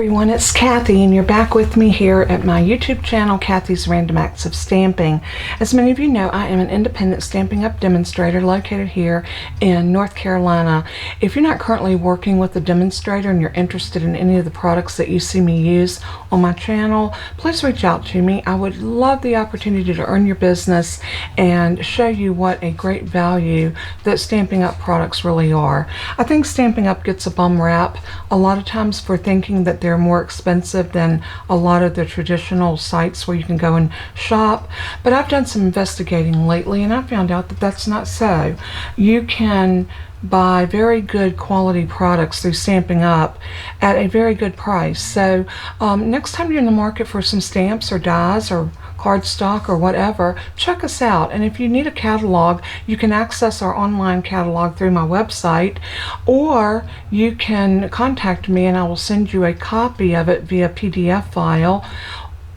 everyone, it's Kathy and you're back with me here at my YouTube channel, Kathy's Random Acts of Stamping. As many of you know, I am an independent Stampin' Up! Demonstrator located here in North Carolina. If you're not currently working with a demonstrator and you're interested in any of the products that you see me use on my channel, please reach out to me. I would love the opportunity to earn your business and show you what a great value that Stampin' Up! Products really are. I think Stampin' Up! Gets a bum rap a lot of times for thinking that they're more expensive than a lot of the traditional sites where you can go and shop, but I've done some investigating lately and I found out that that's not so. You can buy very good quality products through Stampin' Up! At a very good price. So next time you're in the market for some stamps or dies or cardstock or whatever, check us out. And if you need a catalog, you can access our online catalog through my website, or you can contact me and I will send you a copy of it via PDF file.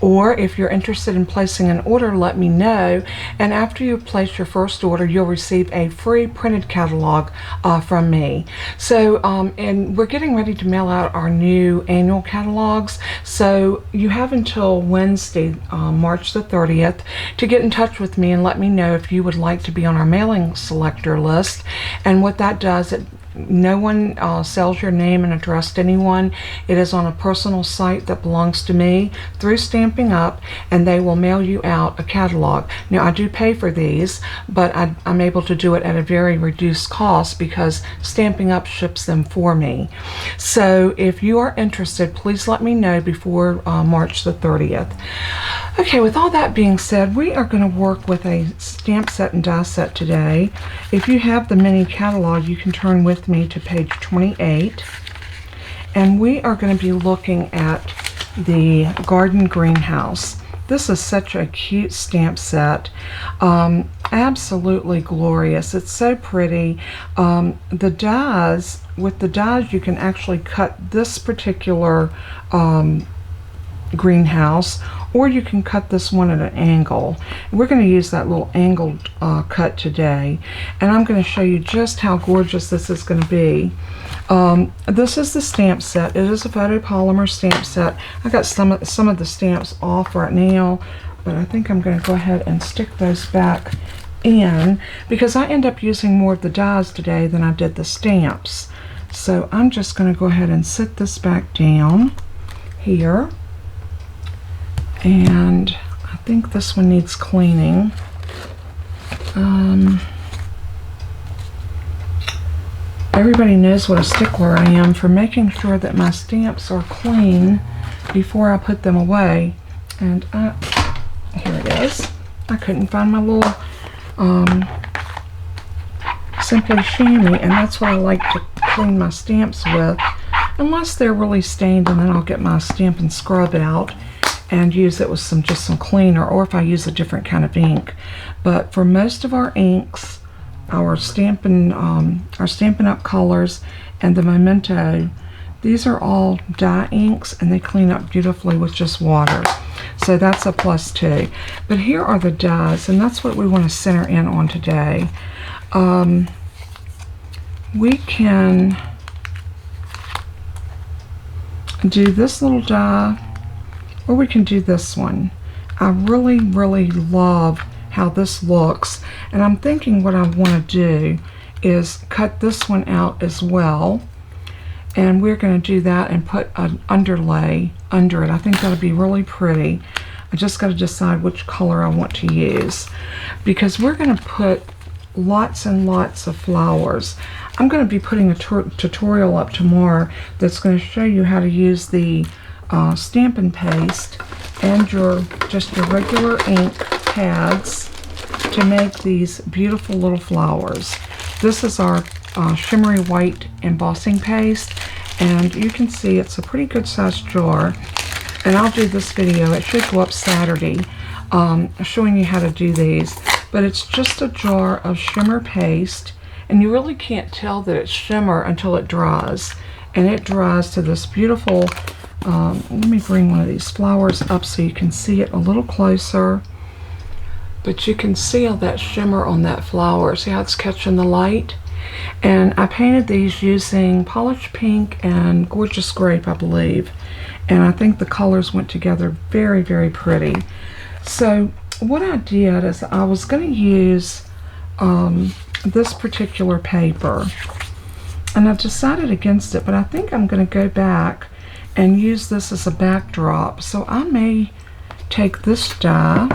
Or if you're interested in placing an order, let me know, and after you place your first order, you'll receive a free printed catalog from me. So and we're getting ready to mail out our new annual catalogs, so you have until Wednesday, March the 30th, to get in touch with me and let me know if you would like to be on our mailing selector list. And what that does, no one sells your name and address to anyone. It is on a personal site that belongs to me through Stampin' Up! And they will mail you out a catalog. Now I do pay for these, but I'm able to do it at a very reduced cost because Stampin' Up! Ships them for me. So if you are interested, please let me know before March the 30th. Okay, with all that being said, we are going to work with a stamp set and die set today. If you have the mini catalog, you can turn with me to page 28. And we are going to be looking at the Garden Greenhouse. This is such a cute stamp set. Absolutely glorious. It's so pretty. The dies, with the dies you can actually cut this particular greenhouse, or you can cut this one at an angle. We're going to use that little angled cut today, and I'm going to show you just how gorgeous this is going to be. This is the stamp set. It is a photopolymer stamp set. I got some of the stamps off right now, but I think I'm going to go ahead and stick those back in because I end up using more of the dies today than I did the stamps. So I'm just going to go ahead and sit this back down here. And I think this one needs cleaning. Everybody knows what a stickler I am for making sure that my stamps are clean before I put them away. And here it is. I couldn't find my little Simply Chamois, and that's what I like to clean my stamps with, unless they're really stained, and then I'll get my Stampin' Scrub out and use it with just some cleaner, or if I use a different kind of ink. But for most of our inks, our Stampin' Up! Colors and the Memento, these are all dye inks and they clean up beautifully with just water. So that's a plus too. But here are the dies, and that's what we want to center in on today. We can do this little die, or we can do this one. I really, really love how this looks, and I'm thinking what I want to do is cut this one out as well, and we're going to do that and put an underlay under it. I think that'll be really pretty. I just got to decide which color I want to use, because we're going to put lots and lots of flowers. I'm going to be putting a tutorial up tomorrow that's going to show you how to use the Stampin' Paste and just your regular ink pads to make these beautiful little flowers. This is our shimmery white embossing paste, and you can see it's a pretty good sized jar, and I'll do this video, it should go up Saturday, showing you how to do these. But it's just a jar of shimmer paste, and you really can't tell that it's shimmer until it dries, and it dries to this beautiful let me bring one of these flowers up so you can see it a little closer. But you can see all that shimmer on that flower. See how it's catching the light? And I painted these using Polished Pink and Gorgeous Grape, I believe. and I think the colors went together very, very pretty. So what I did is I was going to use this particular paper, and I decided against it, but I think I'm going to go back and use this as a backdrop. So I may take this die.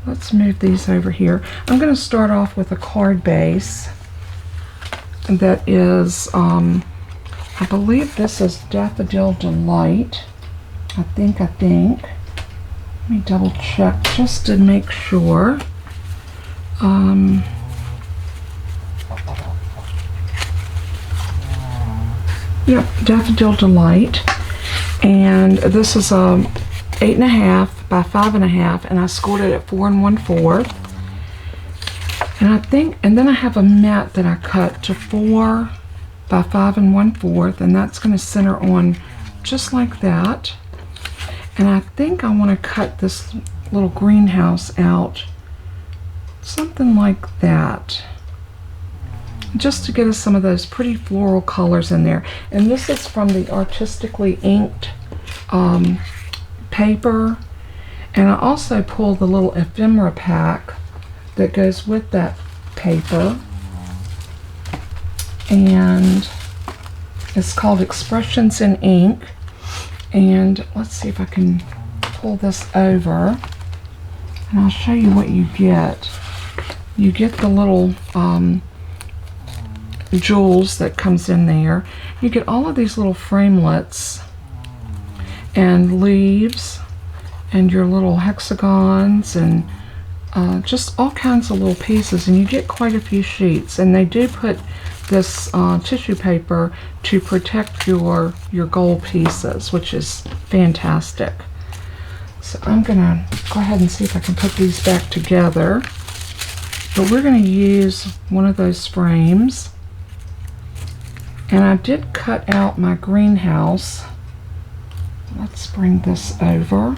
Let's move these over here. I'm going to start off with a card base that is, I believe this is Daffodil Delight. I think. Let me double check just to make sure. Yep, Daffodil Delight. And this is a 8.5 by 5.5, and I scored it at 4 1/4. And then I have a mat that I cut to 4 by 5 1/4, and that's going to center on just like that. And I think I want to cut this little greenhouse out something like that, just to get us some of those pretty floral colors in there. And this is from the Artistically Inked paper. And I also pulled the little ephemera pack that goes with that paper. And it's called Expressions in Ink. And let's see if I can pull this over. And I'll show you what you get. You get the little jewels that comes in there. You get all of these little framelets and leaves and your little hexagons and just all kinds of little pieces, and you get quite a few sheets. And they do put this tissue paper to protect your gold pieces, which is fantastic. So I'm gonna go ahead and see if I can put these back together. But we're gonna use one of those frames. And I did cut out my greenhouse. Let's bring this over.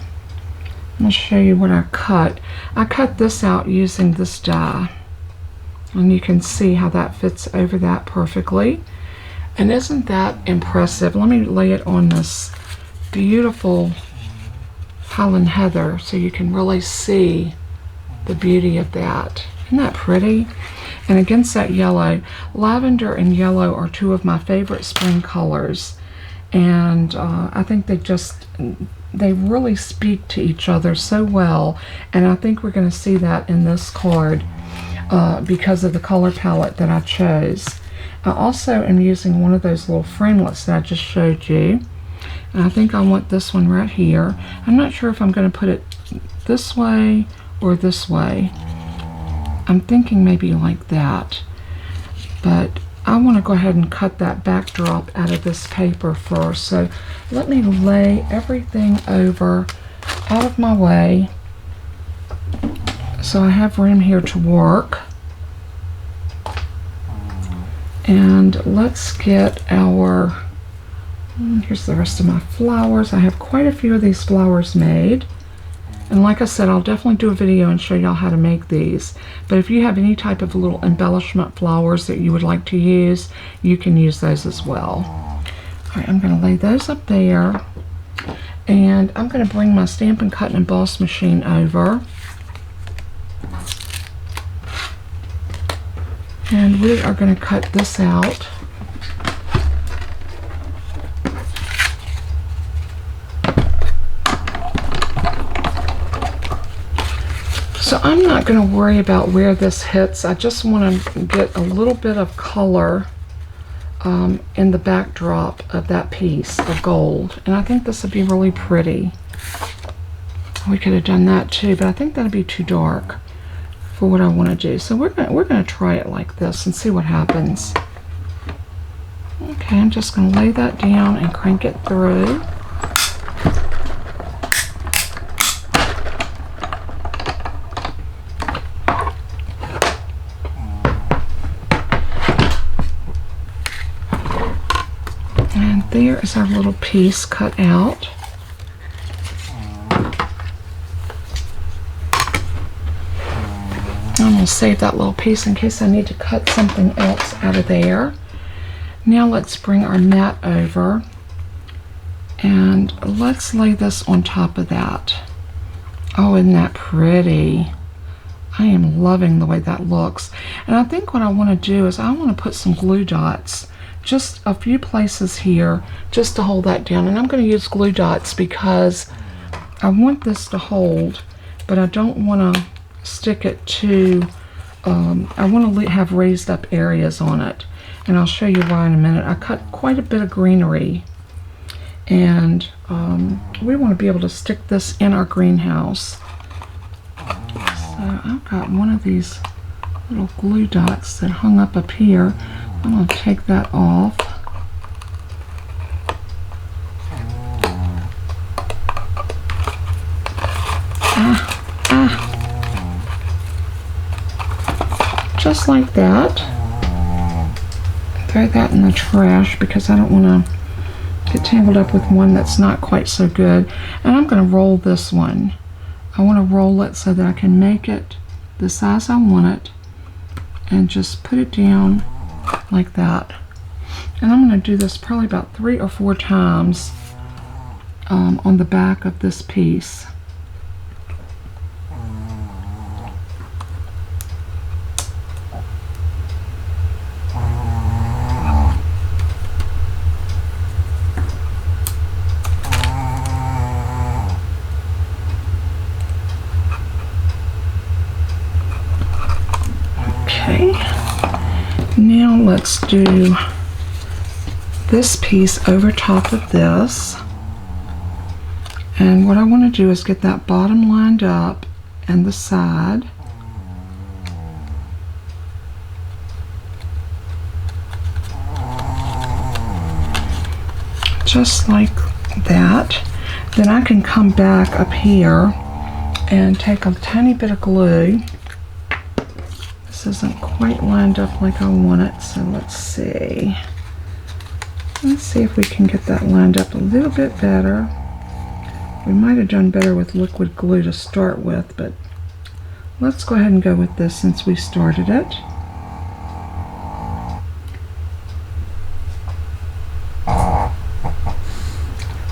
I'm going to show you what I cut. I cut this out using this die. And you can see how that fits over that perfectly. And isn't that impressive? Let me lay it on this beautiful Highland Heather so you can really see the beauty of that. Isn't that pretty? And against that yellow, lavender and yellow are two of my favorite spring colors. And I think they really speak to each other so well. And I think we're going to see that in this card because of the color palette that I chose. I also am using one of those little framelets that I just showed you. And I think I want this one right here. I'm not sure if I'm going to put it this way or this way. I'm thinking maybe like that, but I want to go ahead and cut that backdrop out of this paper first. So let me lay everything over out of my way so I have room here to work. And let's get our, here's the rest of my flowers. I have quite a few of these flowers made. And like I said, I'll definitely do a video and show y'all how to make these. But if you have any type of little embellishment flowers that you would like to use, you can use those as well. All right, I'm going to lay those up there. And I'm going to bring my Stampin' Cut and Emboss machine over. And we are going to cut this out. So I'm not going to worry about where this hits. I just want to get a little bit of color in the backdrop of that piece of gold. And I think this would be really pretty. We could have done that too, but I think that'd be too dark for what I want to do. So we're going to try it like this and see what happens. Okay, I'm just going to lay that down and crank it through. There is our little piece cut out. I'm going to save that little piece in case I need to cut something else out of there. Now let's bring our mat over. And let's lay this on top of that. Oh, isn't that pretty? I am loving the way that looks. And I think what I want to do is I want to put some glue dots, just a few places here, just to hold that down. And I'm going to use glue dots because I want this to hold, but I don't want to stick it to, I want to have raised up areas on it. And I'll show you why in a minute. I cut quite a bit of greenery, and we want to be able to stick this in our greenhouse. So I've got one of these little glue dots that hung up here. I'm going to take that off. Just like that. Throw that in the trash because I don't want to get tangled up with one that's not quite so good. And I'm going to roll this one. I want to roll it so that I can make it the size I want it and just put it down like that. And I'm going to do this probably about 3 or 4 times on the back of this piece. Now let's do this piece over top of this, and what I want to do is get that bottom lined up and the side. Just like that. Then I can come back up here and take a tiny bit of glue. This isn't quite lined up like I want it, so let's see. Let's see if we can get that lined up a little bit better. We might have done better with liquid glue to start with, but let's go ahead and go with this since we started it.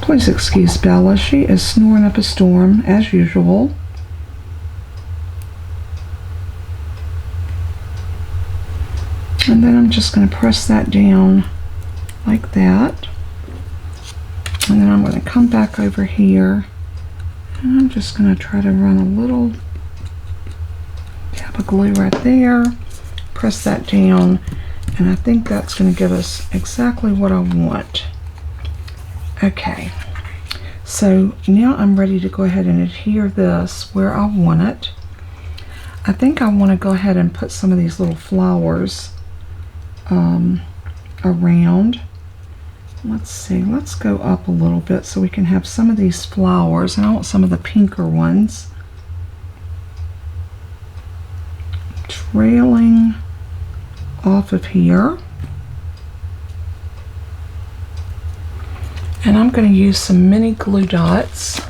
Please excuse Bella, she is snoring up a storm as usual. And then I'm just going to press that down like that. And then I'm going to come back over here and I'm just going to try to run a little dab of glue right there. Press that down, and I think that's going to give us exactly what I want. Okay, so now I'm ready to go ahead and adhere this where I want it. I think I want to go ahead and put some of these little flowers around. Let's see, let's go up a little bit so we can have some of these flowers, and I want some of the pinker ones trailing off of here. And I'm going to use some mini glue dots.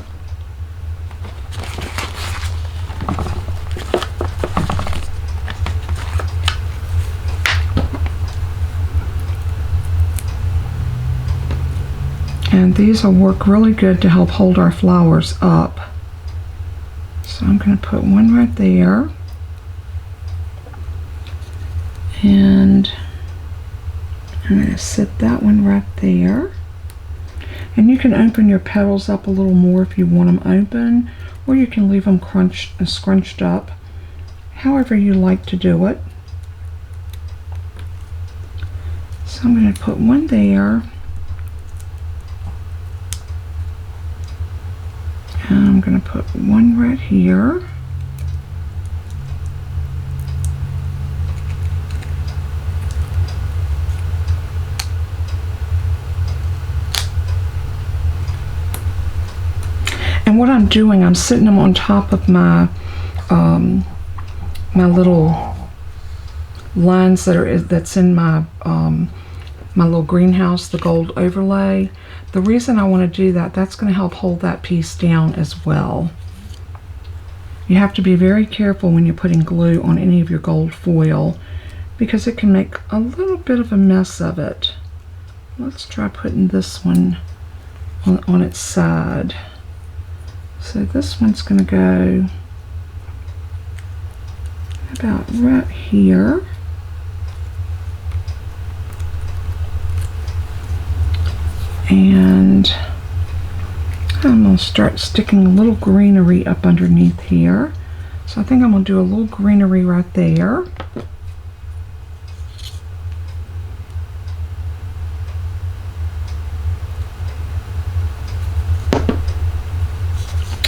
And these will work really good to help hold our flowers up. So I'm going to put one right there. And I'm going to set that one right there. And you can open your petals up a little more if you want them open, or you can leave them scrunched up, however you like to do it. So I'm going to put one there. And I'm going to put one right here. And what I'm doing, I'm sitting them on top of my my little lines that's in my my little greenhouse, the gold overlay. The reason I want to do that, that's going to help hold that piece down as well. You have to be very careful when you're putting glue on any of your gold foil because it can make a little bit of a mess of it. Let's try putting this one on its side. So this one's going to go about right here. And I'm going to start sticking a little greenery up underneath here. So I think I'm going to do a little greenery right there.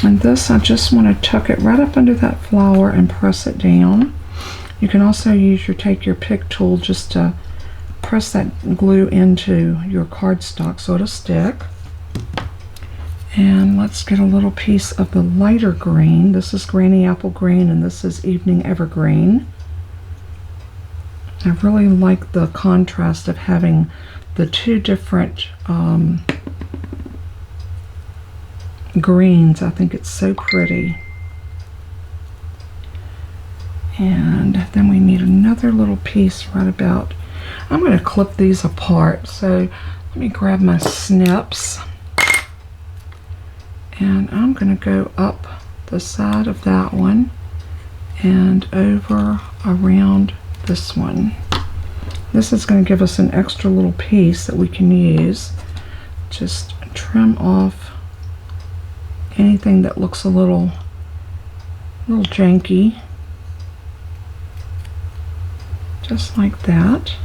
And this, I just want to tuck it right up under that flower and press it down. You can also take your pick tool just to press that glue into your cardstock so it'll stick. And let's get a little piece of the lighter green. This is Granny Apple Green and this is Evening Evergreen. I really like the contrast of having the two different greens. I think it's so pretty. And then we need another little piece right about, I'm going to clip these apart. So let me grab my snips and I'm going to go up the side of that one and over around this one. This is going to give us an extra little piece that we can use. Just trim off anything that looks a little janky, just like that.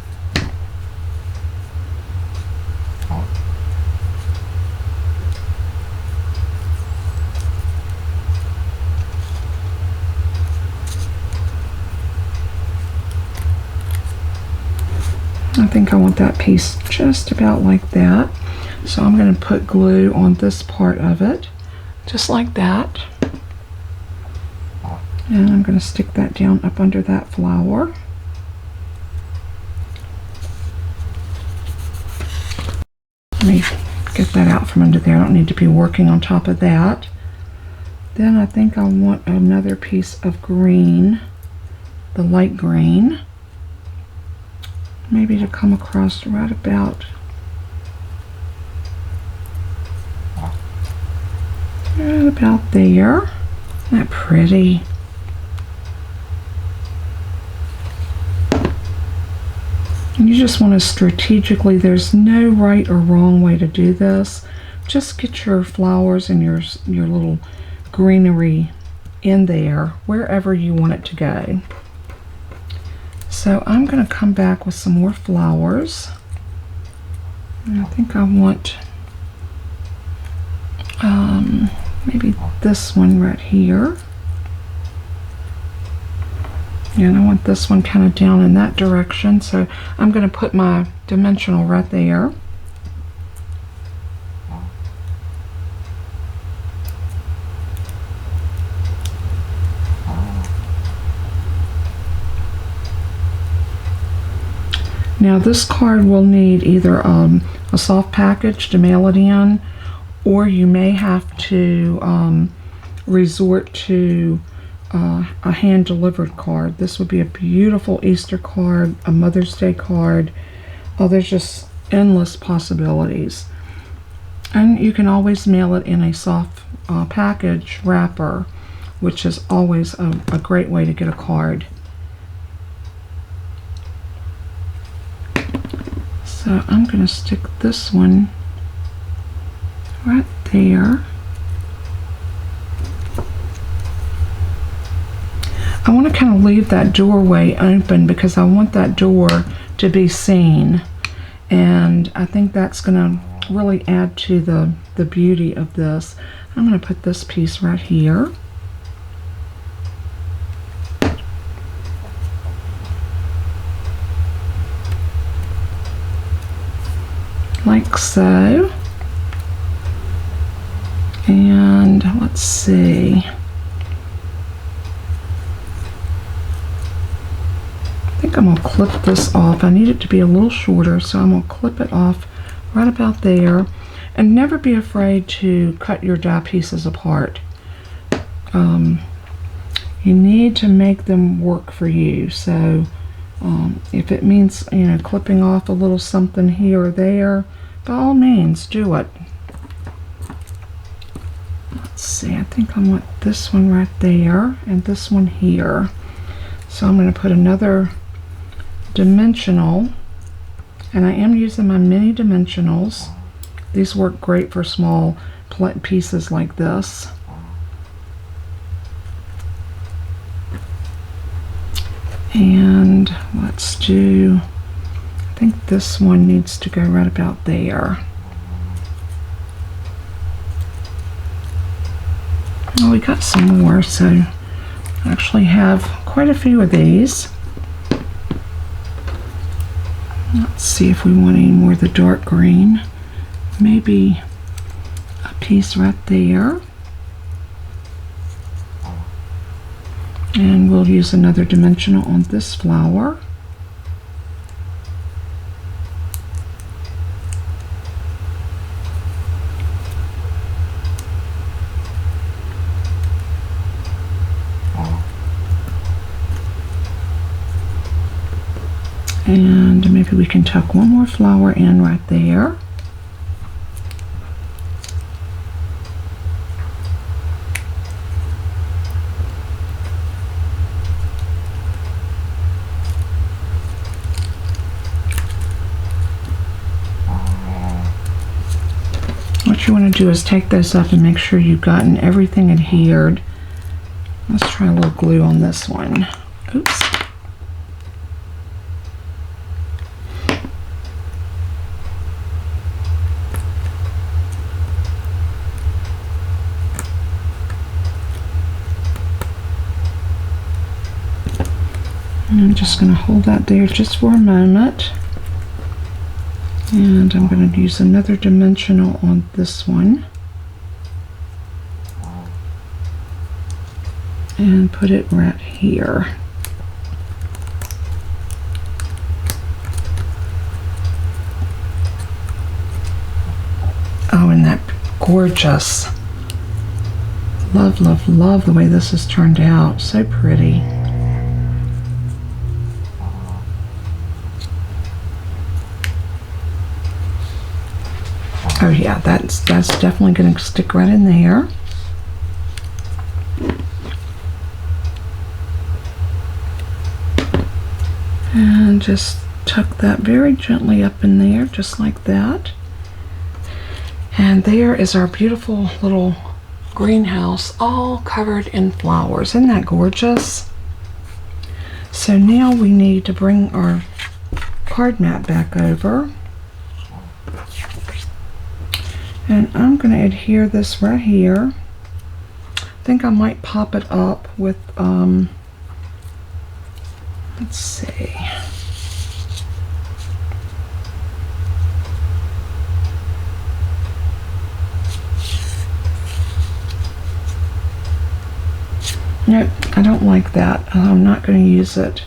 I think I want that piece just about like that. So I'm going to put glue on this part of it, just like that. And I'm going to stick that down up under that flower. Let me get that out from under there. I don't need to be working on top of that. Then I think I want another piece of green, the light green. Maybe to come across right about there. Isn't that pretty? And you just want to strategically, there's no right or wrong way to do this. Just get your flowers and your little greenery in there wherever you want it to go. So I'm going to come back with some more flowers. And I think I want maybe this one right here. And I want this one kind of down in that direction. So I'm going to put my dimensional right there. Now this card will need either a soft package to mail it in, or you may have to resort to a hand-delivered card. This would be a beautiful Easter card, a Mother's Day card. Oh, there's just endless possibilities. And you can always mail it in a soft package wrapper, which is always a great way to get a card. So I'm going to stick this one right there. I want to kind of leave that doorway open because I want that door to be seen, and I think that's going to really add to the beauty of this. I'm going to put this piece right here. Like so. And let's see. I think I'm going to clip this off. I need it to be a little shorter, so I'm going to clip it off right about there. And never be afraid to cut your die pieces apart. You need to make them work for you. So if it means, you know, clipping off a little something here or there, by all means do it. let's see, I think I want this one right there and this one here. So I'm going to put another dimensional, and I am using my mini dimensionals. These work great for small pieces like this. And let's do, I think this one needs to go right about there. Oh, we got some more, so I actually have quite a few of these. Let's see if we want any more of the dark green. Maybe a piece right there. And we'll use another dimensional on this flower. And maybe we can tuck one more flower in right there. What you want to do is take those up and make sure you've gotten everything adhered. Let's try a little glue on this one. Oops. And I'm just going to hold that there just for a moment. And I'm going to use another dimensional on this one. And put it right here. Oh, and that gorgeous. Love, love, love the way this has turned out. So pretty. Oh yeah, that's definitely going to stick right in there. And just tuck that very gently up in there, just like that. And there is our beautiful little greenhouse, all covered in flowers. Isn't that gorgeous? So now we need to bring our card mat back over. And I'm going to adhere this right here. I think I might pop it up with, let's see. Nope, I don't like that. I'm not going to use it.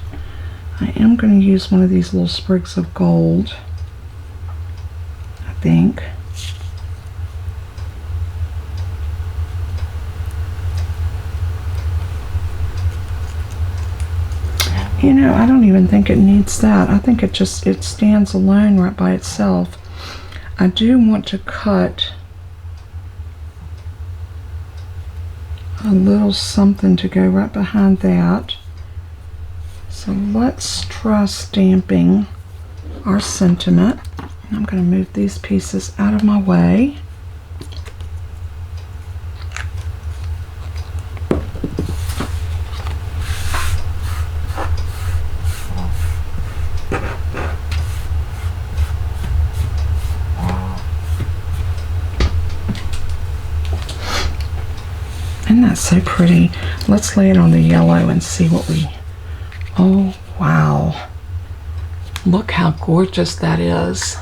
I am going to use one of these little sprigs of gold, I think. You know, I don't even think it needs that. I think it stands alone right by itself. I do want to cut a little something to go right behind that. So let's try stamping our sentiment. I'm going to move these pieces out of my way. Isn't that so pretty? Let's lay it on the yellow and see what we... Oh, wow. Look how gorgeous that is.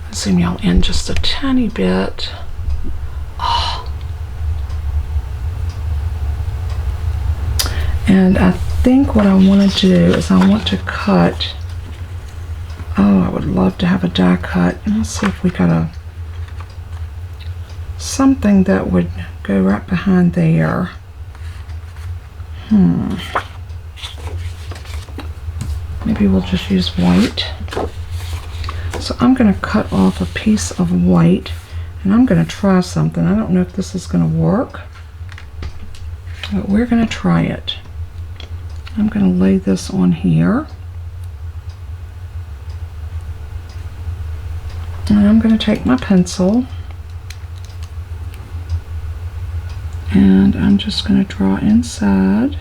I'll zoom y'all in just a tiny bit. Oh. And I think what I want to do is I want to cut... Oh, I would love to have a die cut. Let's see if we got something that would go right behind there. Maybe we'll just use white. So I'm going to cut off a piece of white, And I'm going to try something. I don't know if this is going to work, but we're going to try it. I'm going to lay this on here. And I'm going to take my pencil and I'm just going to draw inside.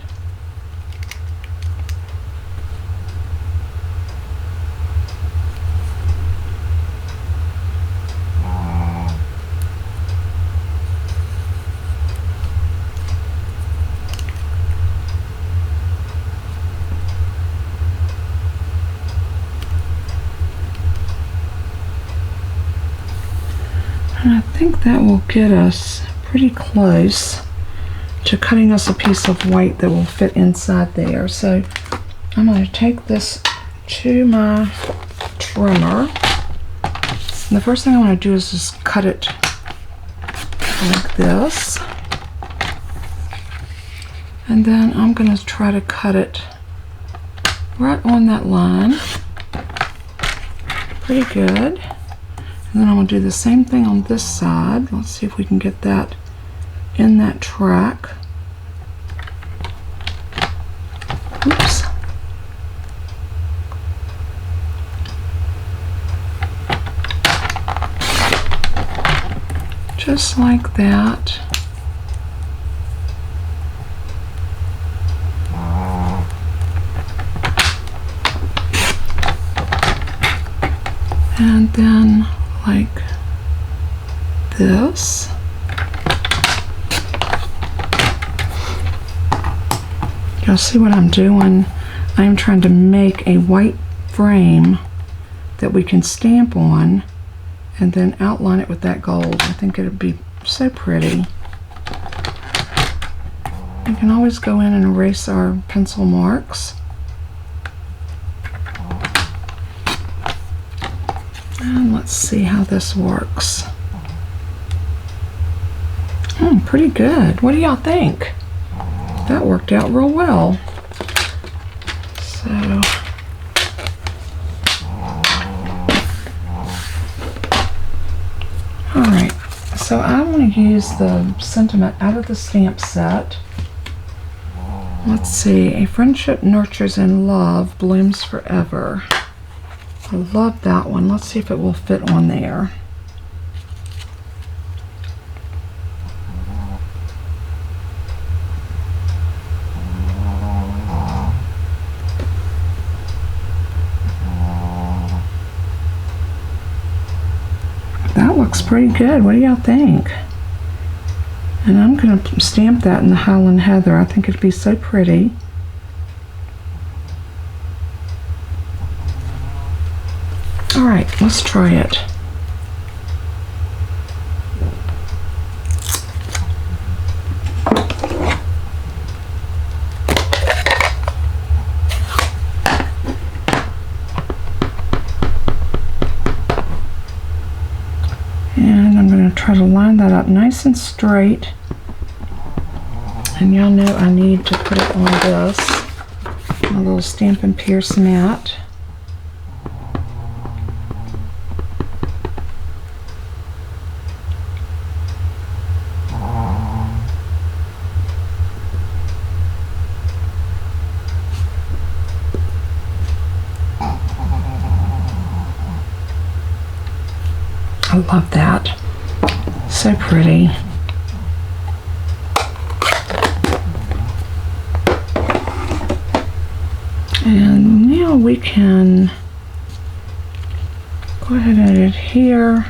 And I think that will get us pretty close to cutting us a piece of white that will fit inside there. So I'm going to take this to my trimmer. And the first thing I want to do is just cut it like this. And then I'm going to try to cut it right on that line. Pretty good. And then I'm going to do the same thing on this side. Let's see if we can get that in that track. Oops. Just like that. And then like this. You'll see what I'm doing. I'm trying to make a white frame that we can stamp on and then outline it with that gold. I think it would be so pretty. We can always go in and erase our pencil marks. And let's see how this works. Pretty good. What do y'all think? That worked out real well. So, alright, so I'm going to use the sentiment out of the stamp set. Let's see, a friendship nurtures and love blooms forever. I love that one. Let's see if it will fit on there. That looks pretty good. What do y'all think? And I'm going to stamp that in the Highland Heather. I think it'd be so pretty. Alright, let's try it. And I'm going to try to line that up nice and straight. And y'all know I need to put it on this, my little Stampin' Pierce mat. I love that. So pretty. And now we can go ahead and adhere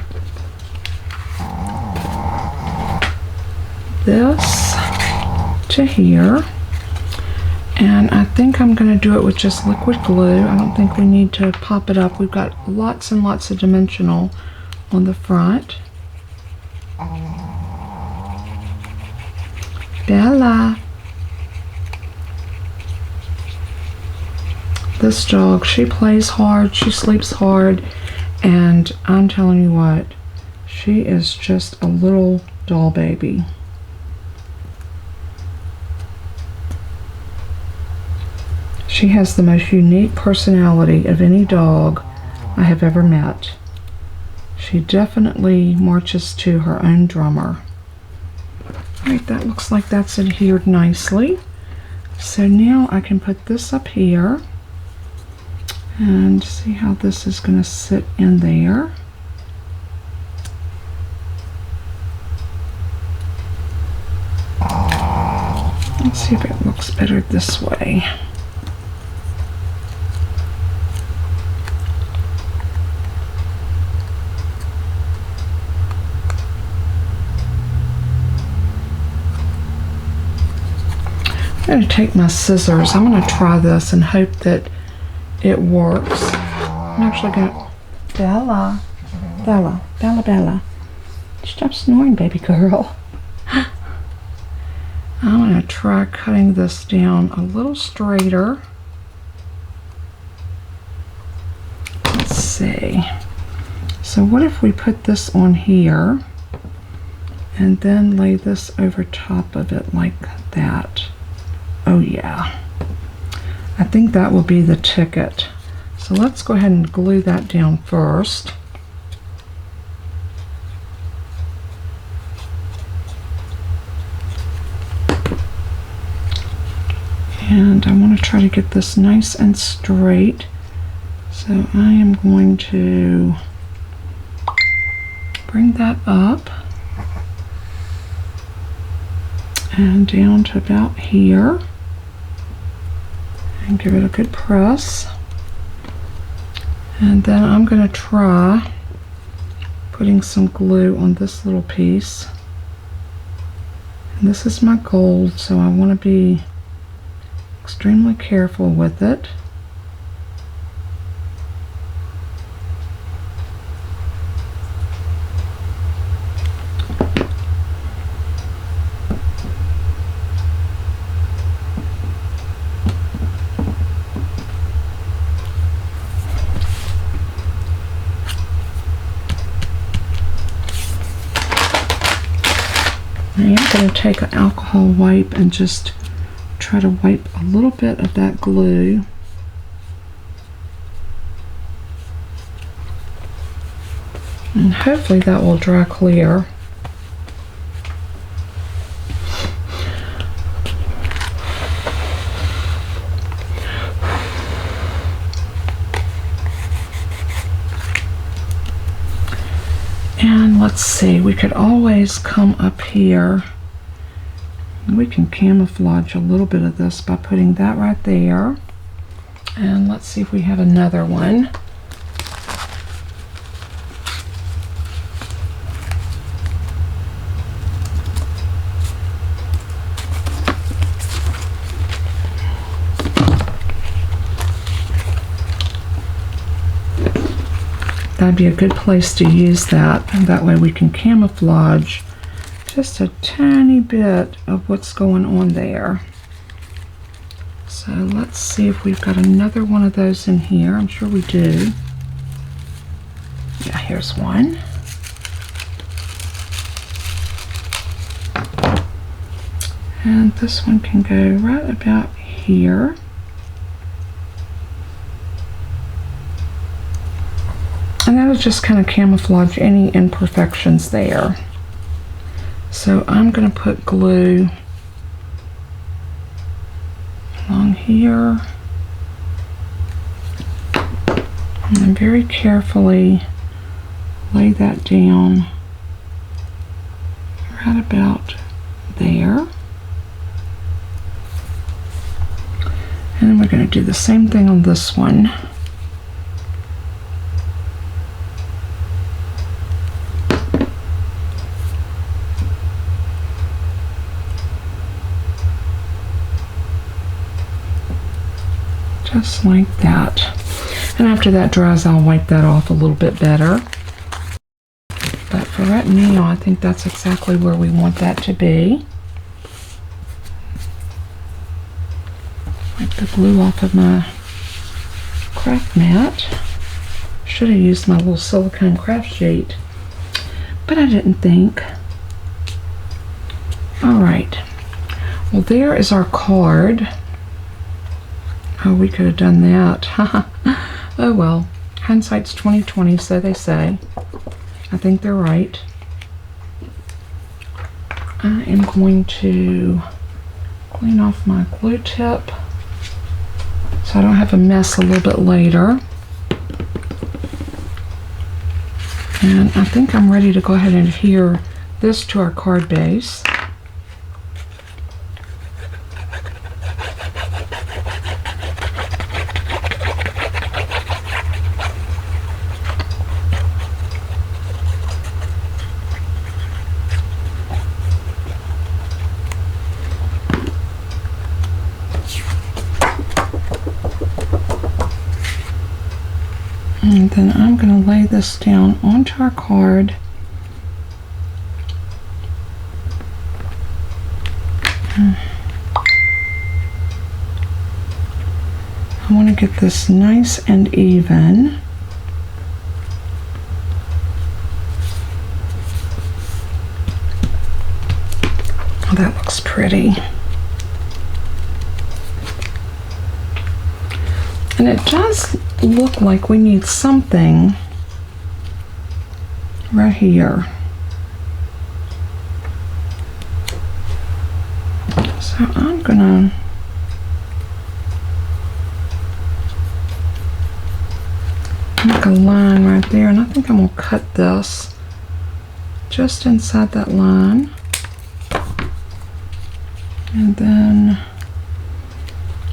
this to here. And I think I'm going to do it with just liquid glue. I don't think we need to pop it up. We've got lots and lots of dimensional on the front. Bella. This dog, she plays hard, she sleeps hard, and I'm telling you what, she is just a little doll baby. She has the most unique personality of any dog I have ever met. She definitely marches to her own drummer. Alright, that looks like that's adhered nicely. So now I can put this up here and see how this is going to sit in there. Let's see if it looks better this way. I'm going to take my scissors. I'm going to try this and hope that it works. I'm actually going to... Bella. Stop snoring, baby girl. I'm going to try cutting this down a little straighter. Let's see. So what if we put this on here and then lay this over top of it like that? Oh yeah, I think that will be the ticket. So let's go ahead and glue that down first. And I want to try to get this nice and straight. So I am going to bring that up and down to about here and give it a good press. And then I'm going to try putting some glue on this little piece. And this is my gold, so I want to be extremely careful with it. I am going to take an alcohol wipe and just try to wipe a little bit of that glue. And hopefully that will dry clear. And let's see, we could always come up here. We can camouflage a little bit of this by putting that right there. And let's see if we have another one. That'd be a good place to use that, and that way we can camouflage just a tiny bit of what's going on there. So let's see if we've got another one of those in here. I'm sure we do. Yeah, here's one. And this one can go right about here. And that'll just kind of camouflage any imperfections there. So I'm going to put glue along here and then very carefully lay that down right about there. And then we're going to do the same thing on this one. Just like that. And after that dries, I'll wipe that off a little bit better. But for right now, I think that's exactly where we want that to be. Wipe the glue off of my craft mat. Should have used my little silicone craft sheet, but I didn't think. Alright, well there is our card. Oh, we could have done that. Oh well, hindsight's 20/20, so they say. I think they're right. I am going to clean off my glue tip so I don't have a mess a little bit later. And I think I'm ready to go ahead and adhere this to our card base. And then I'm going to lay this down onto our card. I want to get this nice and even. Oh, that looks pretty. And it does look like we need something right here. So I'm gonna make a line right there, and I think I'm gonna cut this just inside that line. And then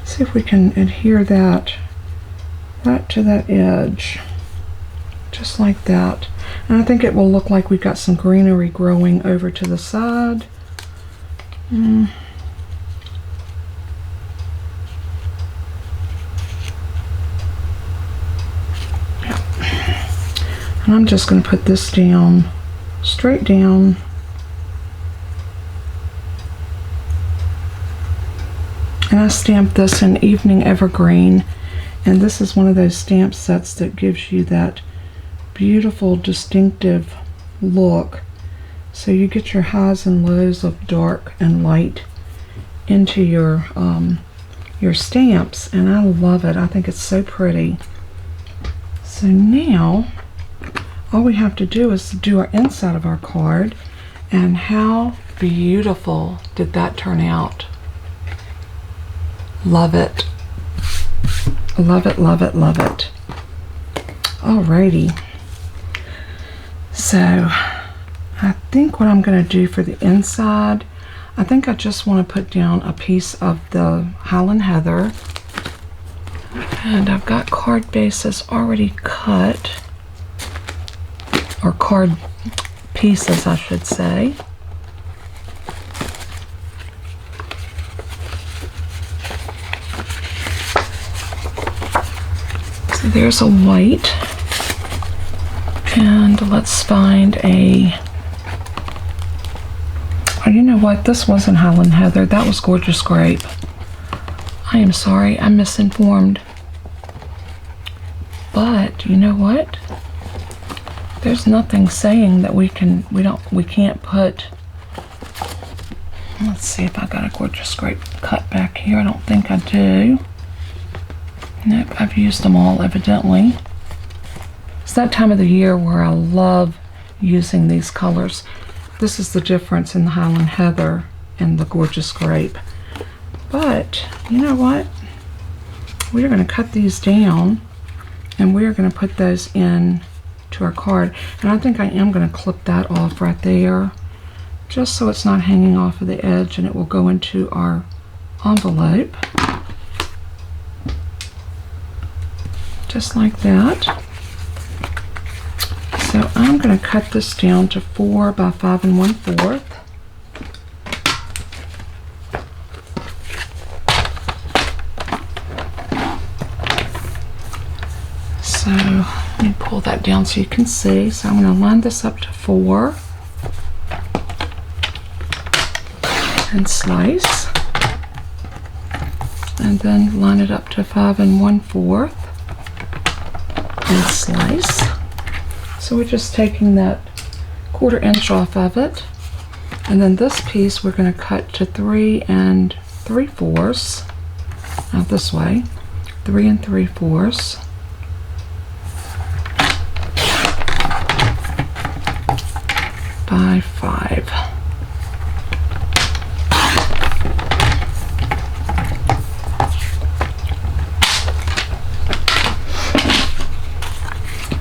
see if we can adhere that right to that edge, just like that. And I think it will look like we've got some greenery growing over to the side. Yep. And I'm just going to put this down, straight down. And I stamped this in Evening Evergreen. And this is one of those stamp sets that gives you that beautiful, distinctive look. So you get your highs and lows of dark and light into your stamps, and I love it. I think it's so pretty. So now, all we have to do is do our inside of our card, and how beautiful did that turn out? Love it. Love it, love it, love it. Alrighty. So, I think what I'm going to do for the inside, I think I just want to put down a piece of the Highland Heather. And I've got card bases already cut. Or card pieces, I should say. There's a white, and let's find a, oh, you know what, this wasn't Highland Heather, that was Gorgeous Grape. I am sorry, I'm misinformed. But you know what, there's nothing saying that we can't put, let's see if I got a Gorgeous Grape cut back here. I don't think I do. Nope, I've used them all, evidently. It's that time of the year where I love using these colors. This is the difference in the Highland Heather and the Gorgeous Grape. But, you know what? We're going to cut these down, and we're going to put those in to our card. And I think I am going to clip that off right there, just so it's not hanging off of the edge, and it will go into our envelope. Just like that. So I'm going to cut this down to 4 by 5 1/4. So let me pull that down so you can see. So I'm going to line this up to 4 and slice, and then line it up to 5 1/4. And slice. So we're just taking that 1/4 inch off of it, and then this piece we're going to cut to 3 3/4. Out this way, 3 3/4. 5, 5.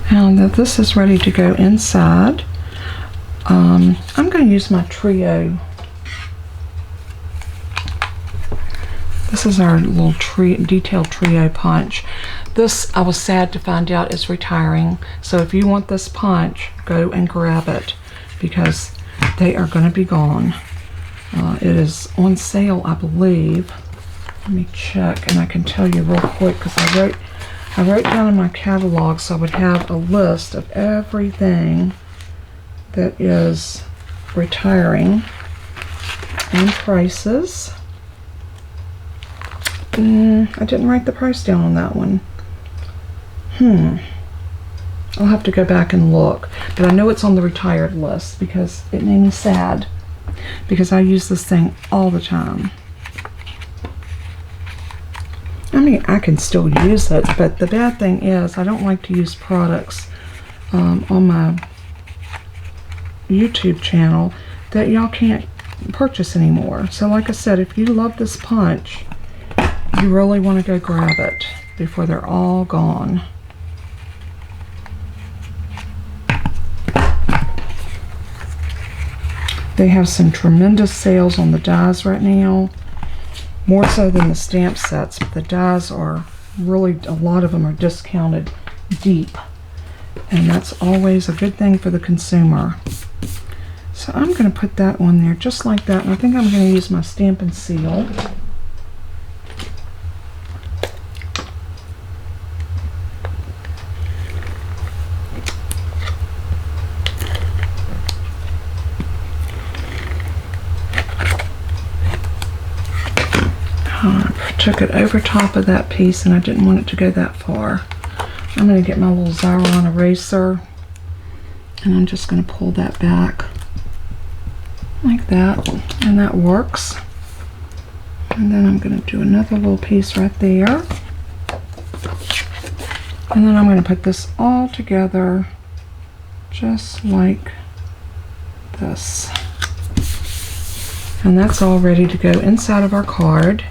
Now that this is ready to go inside, I'm going to use my trio. This is our little detailed trio punch. This, I was sad to find out, is retiring. So if you want this punch, go and grab it because they are going to be gone. It is on sale, I believe. Let me check, and I can tell you real quick because I wrote down in my catalog so I would have a list of everything that is retiring and prices. I didn't write the price down on that one. I'll have to go back and look, but I know it's on the retired list because it made me sad because I use this thing all the time. I mean, I can still use it, but the bad thing is I don't like to use products on my YouTube channel that y'all can't purchase anymore. So like I said, if you love this punch, you really want to go grab it before they're all gone. They have some tremendous sales on the dies right now, more so than the stamp sets, but the dies are really, a lot of them are discounted deep, and that's always a good thing for the consumer. So I'm going to put that on there just like that, and I think I'm going to use my Stampin Seal. I took it over top of that piece and I didn't want it to go that far. I'm going to get my little Xyron eraser and I'm just going to pull that back like that, and that works. And then I'm going to do another little piece right there, and then I'm going to put this all together just like this. And that's all ready to go inside of our card.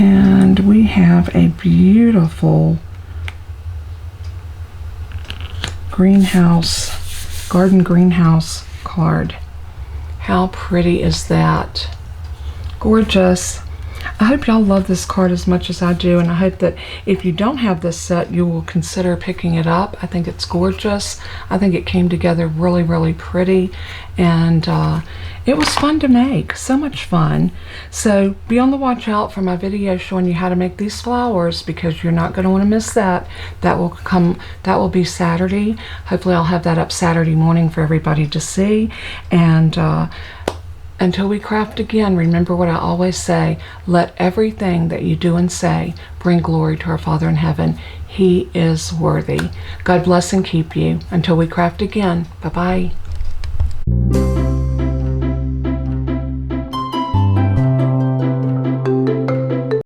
And we have a beautiful greenhouse, garden greenhouse card. How pretty is that? Gorgeous. I hope y'all love this card as much as I do, and I hope that if you don't have this set, you will consider picking it up. I think it's gorgeous. I think it came together really, really pretty, and it was fun to make. So much fun. So be on the watch out for my video showing you how to make these flowers, because you're not going to want to miss that. That will be Saturday. Hopefully I'll have that up Saturday morning for everybody to see. And until we craft again, remember what I always say: let everything that you do and say bring glory to our Father in heaven. He is worthy. God bless and keep you. Until we craft again, bye-bye.